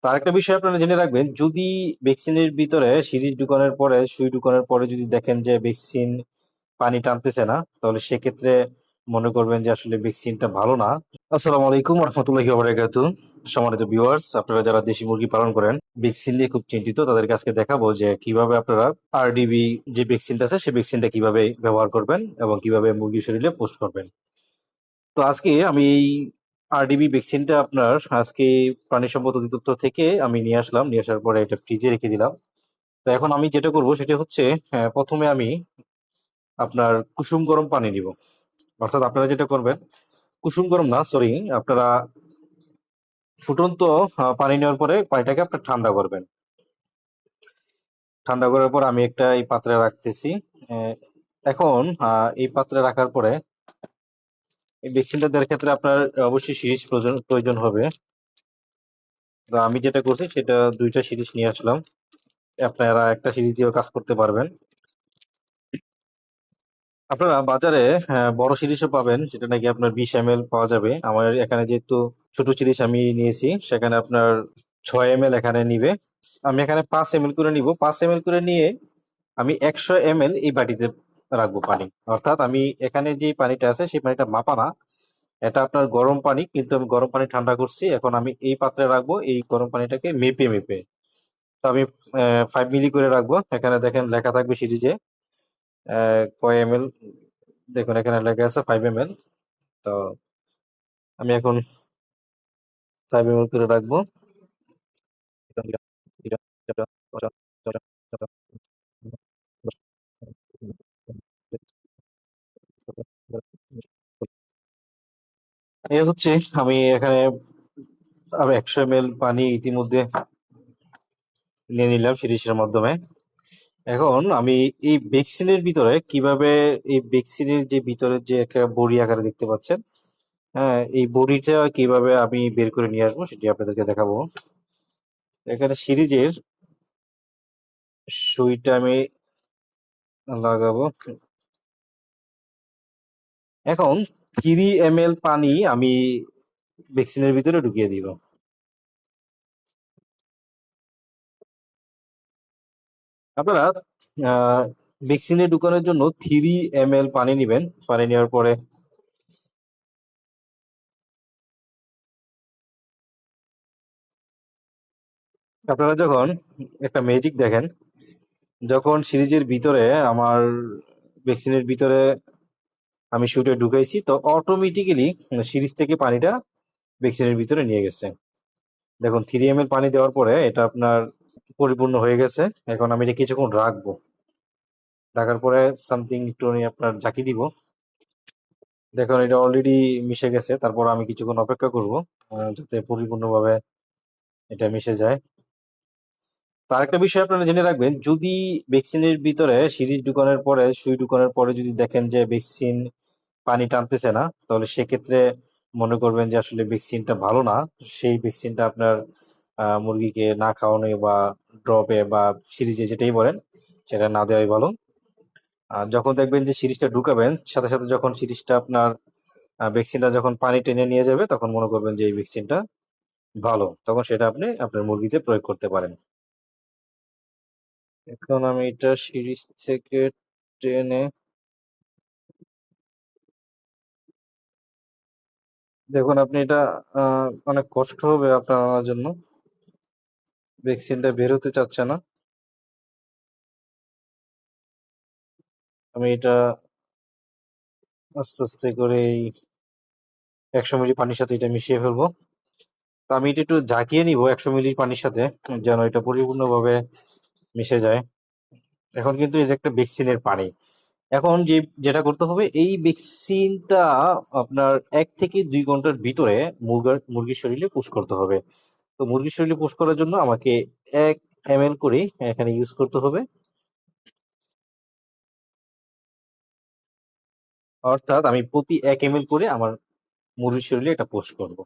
তো আরেকটা বিষয় আপনারা জেনে রাখবেন, যদি ভ্যাকসিনের ভিতরে সিরিঞ্জ ঢুকানোর পরে, সুই ঢুকানোর পরে যদি দেখেন যে ভ্যাকসিন পানি টানতেছে না, তাহলে সেক্ষেত্রে মনে করবেন যে আসলে ভ্যাকসিনটা ভালো না। আসসালামু আলাইকুম ওয়া রাহমাতুল্লাহি ওয়া বারাকাতুহু। সম্মানিত ভিউয়ার্স, আপনারা যারা দেশি মুরগি পালন করেন, ভ্যাকসিন নিয়ে খুব চিন্তিত, তাদেরকে আজকে দেখাবো যে কিভাবে আপনারা আরডিবি যে ভ্যাকসিনটা আছে, সেই ভ্যাকসিনটা কিভাবে ব্যবহার করবেন এবং কিভাবে মুরগির শরীরে পোস্ট করবেন। তো আজকে আমি এই আরডিবি ভ্যাকসিনটা আপনার আজকে প্রাণী সম্পদ অধিদপ্তর থেকে আমি নিয়ে আসলাম। নিয়ে আসার পরে এটা ফ্রিজে রেখে দিলাম। তো এখন আমি যেটা করব সেটা হচ্ছে, ১ম এ আমি আপনার কুসুম গরম পানি নিব। অর্থাৎ আপনারা যেটা করবেন, কুসুম গরম না, সরি, আপনারা ফুটন্ত পানি নেওয়ার পরে পানিটাকে আপনার ঠান্ডা করবেন। ঠান্ডা করার পর আমি একটা এই পাত্রে রাখতেছি। অ্যা এখন এই পাত্রে রাখার পরে এই ভ্যাকসিনটা দেওয়ার ক্ষেত্রে আপনার অবশ্যই সিরিঞ্জ প্রয়োজন হবে। তো আমি যেটা করছি সেটা ২ টা সিরিজ নিয়ে আসলাম। আপনারা একটা সিরিজ দিয়েও কাজ করতে পারবেন। আপনারা বাজারে বড় সিরিজও পাবেন, যেটা নাকি আপনার ২০ এমএল পাওয়া যাবে। আমার এখানে যেহেতু ছোট সিরিজ আমি নিয়েছি, সেখানে আপনার ৬ এমএল এখানে নিবে। আমি এখানে ৫ এমএল করে নিব। ৫ এমএল করে নিয়ে আমি ১০০ এমএল এই বাটিতে রাখবো পানি। অর্থাৎ আমি এখানে যে পানিটা আছে সেই পানিটা মাপা না। এটা আপনার গরম পানি, কিন্তু আমি গরম পানি ঠান্ডা করছি। এখন আমি এই পাত্রে রাখবো এই গরম পানিটাকে মেপে। তো আমি ৫ মিলি করে রাখবো। এখানে দেখেন লেখা থাকবে সিরিজে কয় এমএল, দেখুন এখানে লেখা আছে 5 এমএল। তো আমি এখন 5 এমএল করে রাখবো। এ হচ্ছে, আমি এখানে ১০০ এমএল পানি ইতিমধ্যে নিয়ে নিলাম সিরিজের মাধ্যমে। এখন আমি এই ভ্যাকসিনের ভিতরে কিভাবে, এই ভ্যাকসিনের যে ভিতরে যে একটা বড়ি আকারে দেখতে পাচ্ছেন, হ্যাঁ, এই বড়িটা কিভাবে আমি বের করে নিয়ে আসবো সেটি আপনাদেরকে দেখাবো। এখানে সিরিজের সুইটা আমি লাগাবো। এখন 3 এমএল পানি আমি ভ্যাকসিনের ভিতরে ঢুকিয়ে দিব। আপনারা ভ্যাকসিনে ঢুকানোর জন্য 3 এমএল পানি নিবেন। পানি নেওয়ার পরে আপনারা যখন একটা ম্যাজিক দেখেন, যখন সিরিজের ভিতরে আমার ভ্যাকসিনের ভিতরে আমি সুইটা ঢুকাইছি, তো অটোমেটিক্যালি সিরিজ থেকে পানিটা ভ্যাকসিনের ভিতরে নিয়ে গেছে। দেখুন 3 এমএল পানি দেওয়ার পরে এটা আপনার পরিপূর্ণ হয়ে গেছে। এখন আমি এটা কিছুক্ষণ রাখবো। রাখার পরে সামথিং একটু আমি আপনার ঝাঁকি দিব। দেখুন এটা অলরেডি মিশে গেছে। তারপর আমি কিছুক্ষণ অপেক্ষা করব যাতে পরিপূর্ণভাবে এটা মিশে যায়। তো আরেকটা বিষয় আপনারা জেনে রাখবেন, যদি ভ্যাকসিনের ভিতরে সিরিজ ঢুকানোর পরে, সুই ঢুকানোর পরে যদি দেখেন যে ভ্যাকসিন পানি টানতেছে না, তাহলে সেক্ষেত্রে মনে করবেন যে আসলে ভ্যাকসিনটা ভালো না। সেই ভ্যাকসিনটা আপনার মুরগিকে না খাওয়ানো বা ড্রপে বা সিরিজে যেটাই বলেন, সেটা না দেওয়াই ভালো। আর যখন দেখবেন যে সিরিজটা ঢুকাবেন, সাথে যখন সিরিজটা আপনার ভ্যাকসিনটা যখন পানি টেনে নিয়ে যাবে, তখন মনে করবেন যে এই ভ্যাকসিনটা ভালো। তখন সেটা আপনি আপনার মুরগিতে প্রয়োগ করতে পারেন। এখন আমি এটা সিরিজ থেকে টেনে, দেখুন আপনি এটা অনেক কষ্ট হবে আপনার আনার জন্য। ভ্যাকসিনটা বের হতে চাচ্ছে না। আমি এটা আস্তে করে এই ১০০ মিলি পানির সাথে এটা মিশিয়ে ফেলবো। তো আমি এটা একটু ঝাঁকিয়ে নিব ১০০ মিলি পানির সাথে, যেন এটা পরিপূর্ণভাবে মিশে যায়। এখন কিন্তু এটা একটা ভ্যাকসিনের পানি। এখন যেটা করতে হবে, এই ভ্যাকসিনটা আপনার ১ থেকে ২ ঘন্টার ভিতরে মুরগির শরীরে পুশ করতে হবে। তো মুরগির শরীরে পুশ করার জন্য আমাকে ১ এমএল করে এখানে ইউজ করতে হবে। অর্থাৎ আমি প্রতি ১ এমএল করে আমার মুরগির শরীরে এটা পুশ করব।